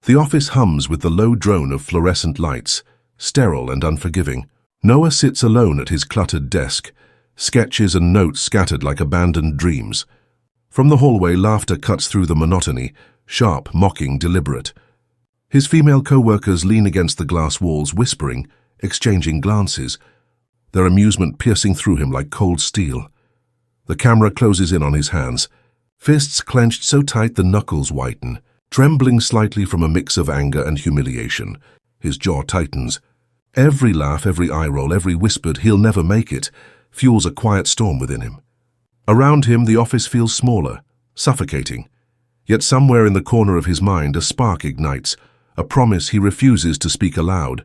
The office hums with the low drone of fluorescent lights, sterile and unforgiving. Noah sits alone at his cluttered desk, sketches and notes scattered like abandoned dreams. From the hallway, laughter cuts through the monotony, sharp, mocking, deliberate. His female co-workers lean against the glass walls, whispering, exchanging glances, their amusement piercing through him like cold steel. The camera closes in on his hands, fists clenched so tight the knuckles whiten. Trembling slightly from a mix of anger and humiliation, his jaw tightens. Every laugh, every eye roll, every whispered "he'll never make it" fuels a quiet storm within him. Around him, the office feels smaller, suffocating. Yet somewhere in the corner of his mind, a spark ignites, a promise he refuses to speak aloud.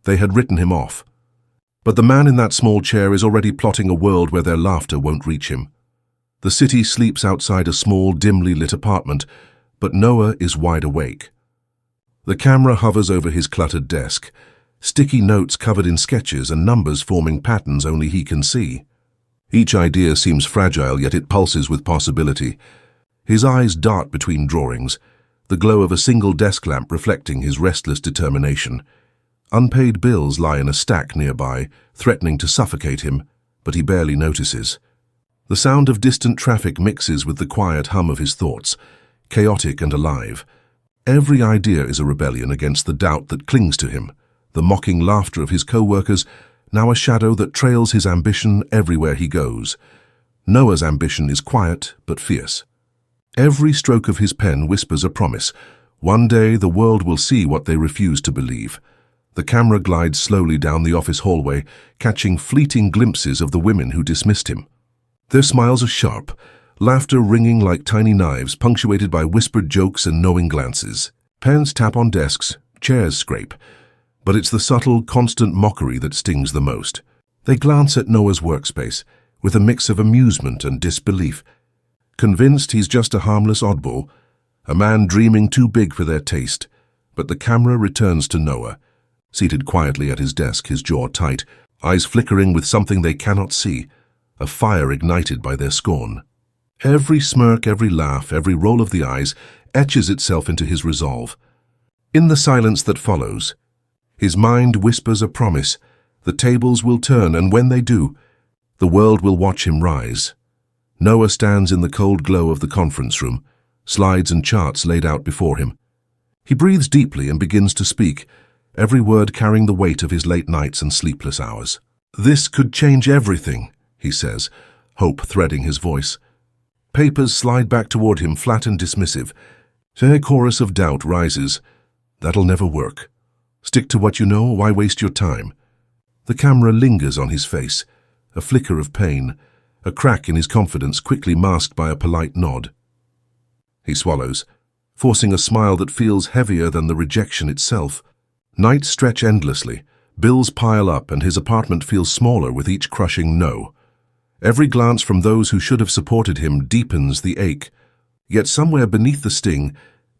They had written him off. But the man in that small chair is already plotting a world where their laughter won't reach him. The city sleeps outside a small, dimly lit apartment, but Noah is wide awake. The camera hovers over his cluttered desk, sticky notes covered in sketches and numbers forming patterns only he can see. Each idea seems fragile, yet it pulses with possibility. His eyes dart between drawings, the glow of a single desk lamp reflecting his restless determination. Unpaid bills lie in a stack nearby, threatening to suffocate him, but he barely notices. The sound of distant traffic mixes with the quiet hum of his thoughts, chaotic and alive. Every idea is a rebellion against the doubt that clings to him, the mocking laughter of his co-workers, now a shadow that trails his ambition everywhere he goes. Noah's ambition is quiet but fierce. Every stroke of his pen whispers a promise. One day the world will see what they refuse to believe. The camera glides slowly down the office hallway, catching fleeting glimpses of the women who dismissed him. Their smiles are sharp, laughter ringing like tiny knives, punctuated by whispered jokes and knowing glances. Pens tap on desks, chairs scrape, but it's the subtle, constant mockery that stings the most. They glance at Noah's workspace, with a mix of amusement and disbelief. Convinced he's just a harmless oddball, a man dreaming too big for their taste. But the camera returns to Noah, seated quietly at his desk, his jaw tight, eyes flickering with something they cannot see, a fire ignited by their scorn. Every smirk, every laugh, every roll of the eyes etches itself into his resolve. In the silence that follows, his mind whispers a promise. The tables will turn, and when they do, the world will watch him rise. Noah stands in the cold glow of the conference room, slides and charts laid out before him. He breathes deeply and begins to speak, every word carrying the weight of his late nights and sleepless hours. "This could change everything," he says, hope threading his voice. Papers slide back toward him, flat and dismissive. A chorus of doubt rises. "That'll never work. Stick to what you know, why waste your time?" The camera lingers on his face, a flicker of pain, a crack in his confidence quickly masked by a polite nod. He swallows, forcing a smile that feels heavier than the rejection itself. Nights stretch endlessly, bills pile up, and his apartment feels smaller with each crushing no. Every glance from those who should have supported him deepens the ache. Yet somewhere beneath the sting,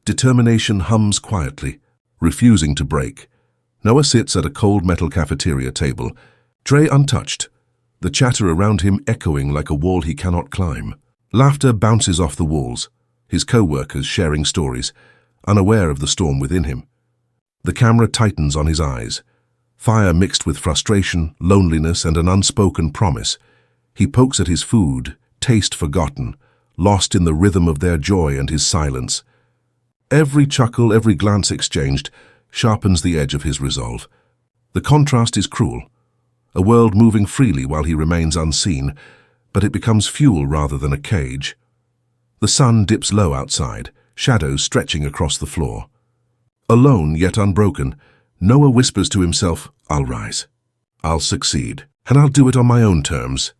determination hums quietly, refusing to break. Noah sits at a cold metal cafeteria table, tray untouched, the chatter around him echoing like a wall he cannot climb. Laughter bounces off the walls, his co-workers sharing stories, unaware of the storm within him. The camera tightens on his eyes, fire mixed with frustration, loneliness, and an unspoken promise. He pokes at his food, taste forgotten, lost in the rhythm of their joy and his silence. Every chuckle, every glance exchanged, sharpens the edge of his resolve. The contrast is cruel, a world moving freely while he remains unseen, but it becomes fuel rather than a cage. The sun dips low outside, shadows stretching across the floor. Alone yet unbroken, Noah whispers to himself, "I'll rise. I'll succeed, and I'll do it on my own terms."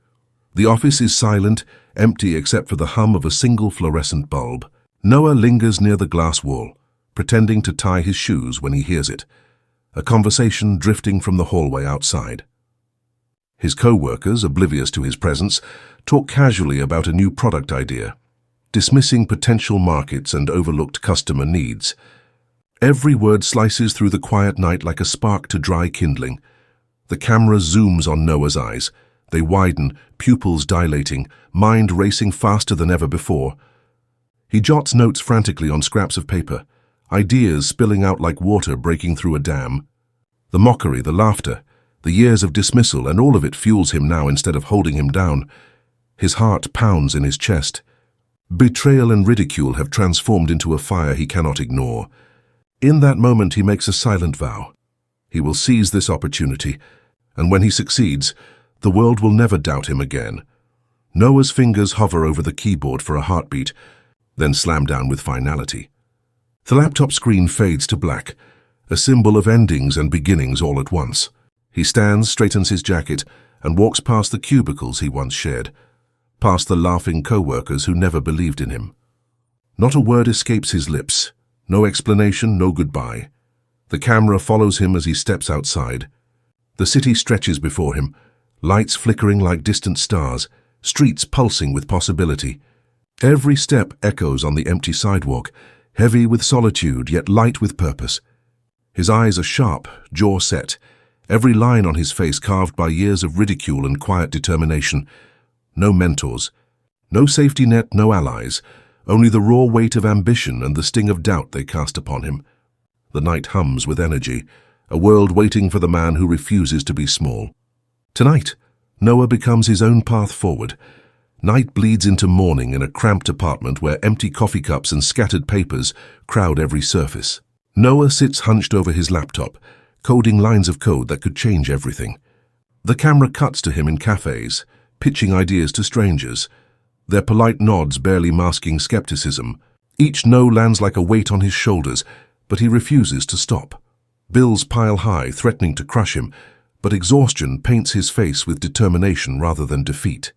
The office is silent, empty except for the hum of a single fluorescent bulb. Noah lingers near the glass wall, pretending to tie his shoes when he hears it, a conversation drifting from the hallway outside. His co-workers, oblivious to his presence, talk casually about a new product idea, dismissing potential markets and overlooked customer needs. Every word slices through the quiet night like a spark to dry kindling. The camera zooms on Noah's eyes. They widen, pupils dilating, mind racing faster than ever before. He jots notes frantically on scraps of paper, ideas spilling out like water breaking through a dam. The mockery, the laughter, the years of dismissal, and all of it fuels him now instead of holding him down. His heart pounds in his chest. Betrayal and ridicule have transformed into a fire he cannot ignore. In that moment he makes a silent vow. He will seize this opportunity, and when he succeeds, the world will never doubt him again. Noah's fingers hover over the keyboard for a heartbeat, then slam down with finality. The laptop screen fades to black, a symbol of endings and beginnings all at once. He stands, straightens his jacket, and walks past the cubicles he once shared, past the laughing co-workers who never believed in him. Not a word escapes his lips, no explanation, no goodbye. The camera follows him as he steps outside. The city stretches before him, lights flickering like distant stars, streets pulsing with possibility. Every step echoes on the empty sidewalk, heavy with solitude, yet light with purpose. His eyes are sharp, jaw set, every line on his face carved by years of ridicule and quiet determination. No mentors, no safety net, no allies, only the raw weight of ambition and the sting of doubt they cast upon him. The night hums with energy, a world waiting for the man who refuses to be small. Tonight, Noah becomes his own path forward. Night bleeds into morning in a cramped apartment where empty coffee cups and scattered papers crowd every surface. Noah sits hunched over his laptop, coding lines of code that could change everything. The camera cuts to him in cafes, pitching ideas to strangers, their polite nods barely masking skepticism. Each no lands like a weight on his shoulders, but he refuses to stop. Bills pile high, threatening to crush him, but exhaustion paints his face with determination rather than defeat.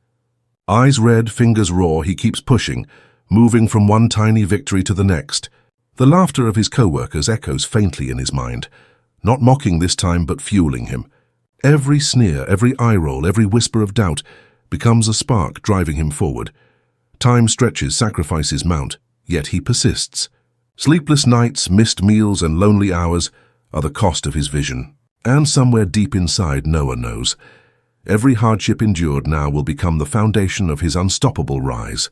Eyes red, fingers raw, he keeps pushing, moving from one tiny victory to the next. The laughter of his co-workers echoes faintly in his mind, not mocking this time but fueling him. Every sneer, every eye roll, every whisper of doubt becomes a spark driving him forward. Time stretches, sacrifices mount, yet he persists. Sleepless nights, missed meals, and lonely hours are the cost of his vision. And somewhere deep inside, Noah knows. Every hardship endured now will become the foundation of his unstoppable rise.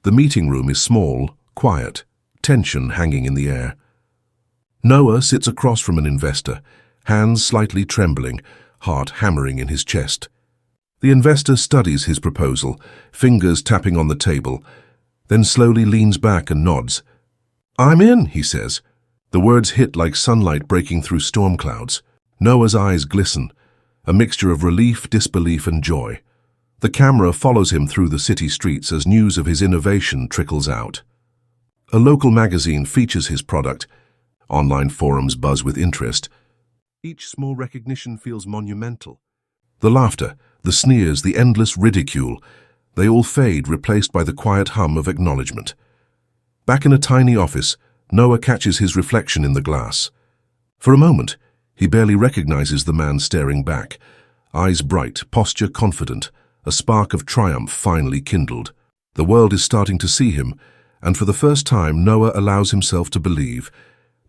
The meeting room is small, quiet, tension hanging in the air. Noah sits across from an investor, hands slightly trembling, heart hammering in his chest. The investor studies his proposal, fingers tapping on the table, then slowly leans back and nods. "I'm in," he says. The words hit like sunlight breaking through storm clouds. Noah's eyes glisten, a mixture of relief, disbelief, and joy. The camera follows him through the city streets as news of his innovation trickles out. A local magazine features his product. Online forums buzz with interest. Each small recognition feels monumental. The laughter, the sneers, the endless ridicule, they all fade, replaced by the quiet hum of acknowledgement. Back in a tiny office, Noah catches his reflection in the glass. For a moment, he barely recognizes the man staring back, eyes bright, posture confident, a spark of triumph finally kindled. The world is starting to see him, and for the first time Noah allows himself to believe.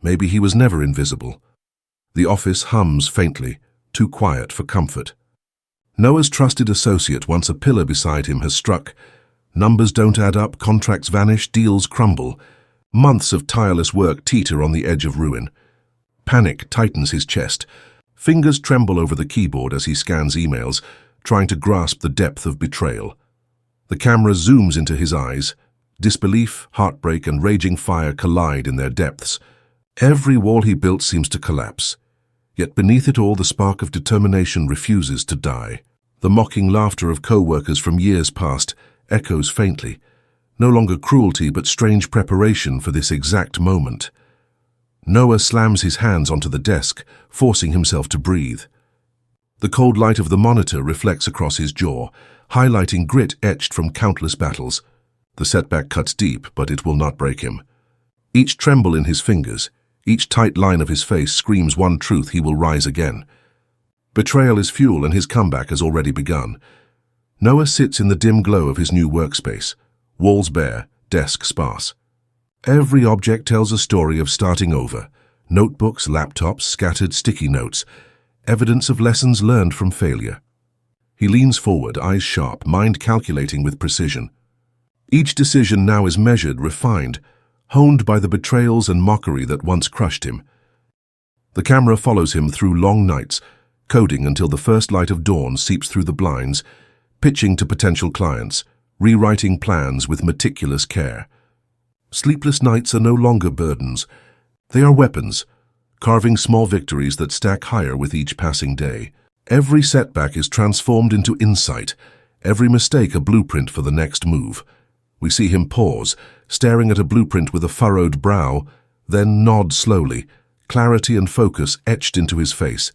Maybe he was never invisible. The office hums faintly, too quiet for comfort. Noah's trusted associate, once a pillar beside him, has struck. Numbers don't add up, contracts vanish, deals crumble. Months of tireless work teeter on the edge of ruin. Panic tightens his chest. Fingers tremble over the keyboard as he scans emails, trying to grasp the depth of betrayal. The camera zooms into his eyes. Disbelief, heartbreak, and raging fire collide in their depths. Every wall he built seems to collapse. Yet beneath it all, the spark of determination refuses to die. The mocking laughter of co-workers from years past echoes faintly. No longer cruelty, but strange preparation for this exact moment. Noah slams his hands onto the desk, forcing himself to breathe. The cold light of the monitor reflects across his jaw, highlighting grit etched from countless battles. The setback cuts deep, but it will not break him. Each tremble in his fingers, each tight line of his face screams one truth: he will rise again. Betrayal is fuel, and his comeback has already begun. Noah sits in the dim glow of his new workspace, walls bare, desk sparse. Every object tells a story of starting over. Notebooks, laptops, scattered sticky notes, evidence of lessons learned from failure. He leans forward, eyes sharp, mind calculating with precision. Each decision now is measured, refined. honed by the betrayals and mockery that once crushed him. The camera follows him through long nights, coding until the first light of dawn seeps through the blinds, pitching to potential clients, rewriting plans with meticulous care. Sleepless nights are no longer burdens. They are weapons, carving small victories that stack higher with each passing day. Every setback is transformed into insight, every mistake a blueprint for the next move. We see him pause, staring at a blueprint with a furrowed brow, then nod slowly, clarity and focus etched into his face.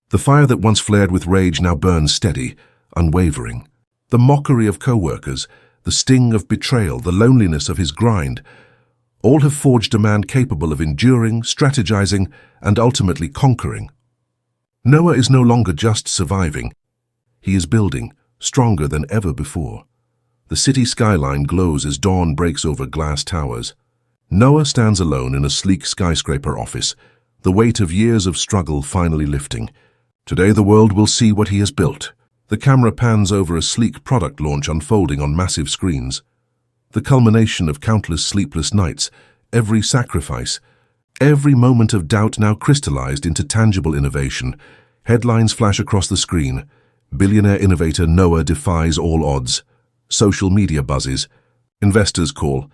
The fire that once flared with rage now burns steady, unwavering. The mockery of co-workers, the sting of betrayal, the loneliness of his grind, all have forged a man capable of enduring, strategizing, and ultimately conquering. Noah is no longer just surviving. He is building, stronger than ever before. The city skyline glows as dawn breaks over glass towers. Noah stands alone in a sleek skyscraper office, the weight of years of struggle finally lifting. Today the world will see what he has built. The camera pans over a sleek product launch unfolding on massive screens. The culmination of countless sleepless nights, every sacrifice, every moment of doubt now crystallized into tangible innovation. Headlines flash across the screen. Billionaire innovator Noah defies all odds. Social media buzzes. Investors call.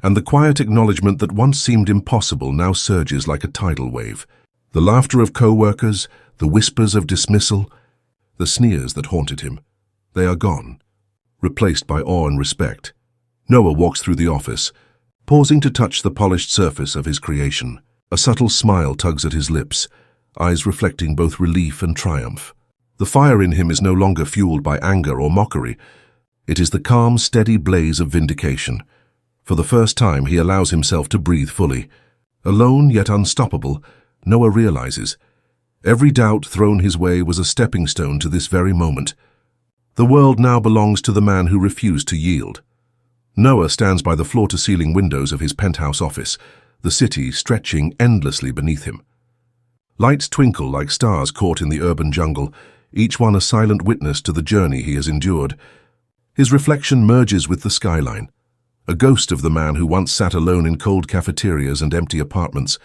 And the quiet acknowledgement that once seemed impossible now surges like a tidal wave. The laughter of co-workers, the whispers of dismissal, the sneers that haunted him. They are gone, replaced by awe and respect. Noah walks through the office, pausing to touch the polished surface of his creation. A subtle smile tugs at his lips, eyes reflecting both relief and triumph. The fire in him is no longer fueled by anger or mockery. It is the calm, steady blaze of vindication. For the first time, he allows himself to breathe fully. Alone yet unstoppable, Noah realizes every doubt thrown his way was a stepping stone to this very moment. The world now belongs to the man who refused to yield. Noah stands by the floor-to-ceiling windows of his penthouse office, the city stretching endlessly beneath him. Lights twinkle like stars caught in the urban jungle, each one a silent witness to the journey he has endured. His reflection merges with the skyline, a ghost of the man who once sat alone in cold cafeterias and empty apartments,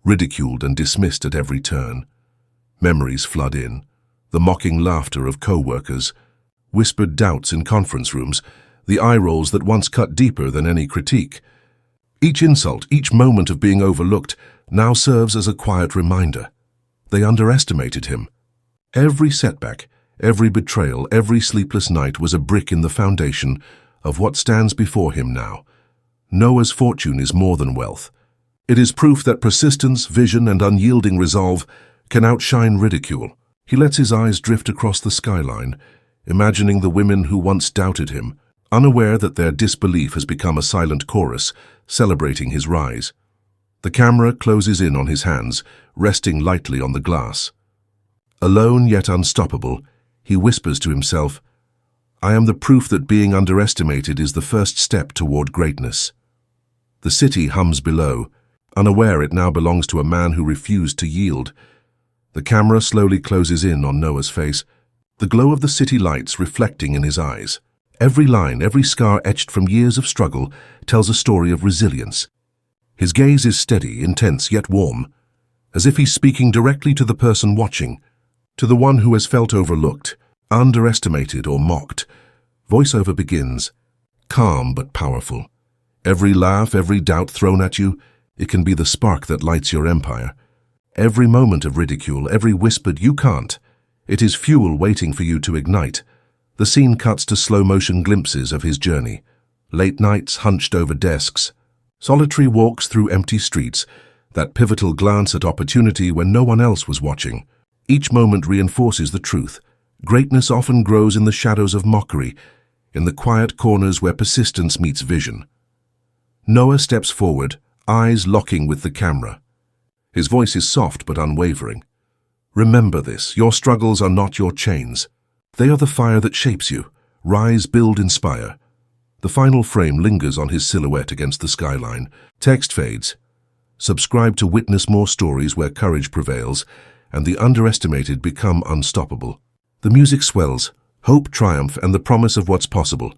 ridiculed and dismissed at every turn. Memories flood in, the mocking laughter of co-workers, whispered doubts in conference rooms, the eye rolls that once cut deeper than any critique. Each insult, each moment of being overlooked, now serves as a quiet reminder. They underestimated him. Every setback, every betrayal, every sleepless night was a brick in the foundation of what stands before him now. Noah's fortune is more than wealth. It is proof that persistence, vision, and unyielding resolve can outshine ridicule. He lets his eyes drift across the skyline, imagining the women who once doubted him, unaware that their disbelief has become a silent chorus, celebrating his rise. The camera closes in on his hands, resting lightly on the glass. Alone yet unstoppable, he whispers to himself, "I am the proof that being underestimated is the first step toward greatness." The city hums below, unaware it now belongs to a man who refused to yield. The camera slowly closes in on Noah's face, the glow of the city lights reflecting in his eyes. Every line, every scar etched from years of struggle tells a story of resilience. His gaze is steady, intense, yet warm, as if he's speaking directly to the person watching, to the one who has felt overlooked, underestimated, or mocked. Voiceover begins, calm but powerful. Every laugh, every doubt thrown at you, it can be the spark that lights your empire. Every moment of ridicule, every whispered "you can't," it is fuel waiting for you to ignite. The scene cuts to slow-motion glimpses of his journey. Late nights hunched over desks, solitary walks through empty streets, that pivotal glance at opportunity when no one else was watching. Each moment reinforces the truth. Greatness often grows in the shadows of mockery, in the quiet corners where persistence meets vision. Noah steps forward, eyes locking with the camera. His voice is soft but unwavering. Remember this, your struggles are not your chains. They are the fire that shapes you. Rise, build, inspire. The final frame lingers on his silhouette against the skyline. Text fades. Subscribe to witness more stories where courage prevails and the underestimated become unstoppable. The music swells, hope, triumph, and the promise of what's possible.